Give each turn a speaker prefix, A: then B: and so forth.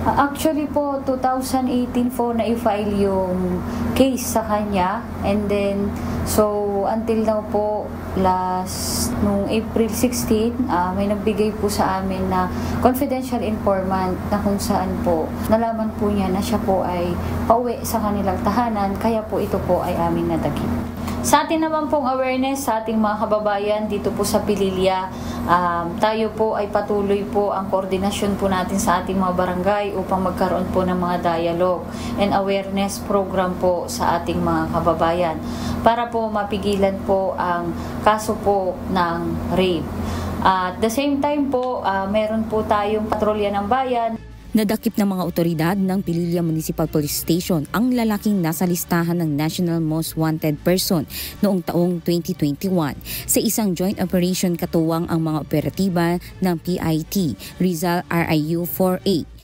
A: Actually po, 2018 po na-file yung case sa kanya, and then so until now po, nung April 16, may nagbigay po sa amin na confidential informant na kung saan po nalaman po niya na siya po ay pauwi sa kanilang tahanan, kaya po ito po ay aming nadakip. Sa atin naman pong awareness sa ating mga kababayan dito po sa Pililya, tayo po ay patuloy po ang koordinasyon po natin sa ating mga barangay upang magkaroon po ng mga dialogue and awareness program po sa ating mga kababayan para po mapigilan po ang kaso po ng rape. At the same time po, meron po tayong patrolya ng bayan.
B: Nadakip ng mga otoridad ng Pililya Municipal Police Station ang lalaking nasa listahan ng National Most Wanted Person noong taong 2021 sa isang joint operation katuwang ang mga operatiba ng PIT, Rizal RIU 4A,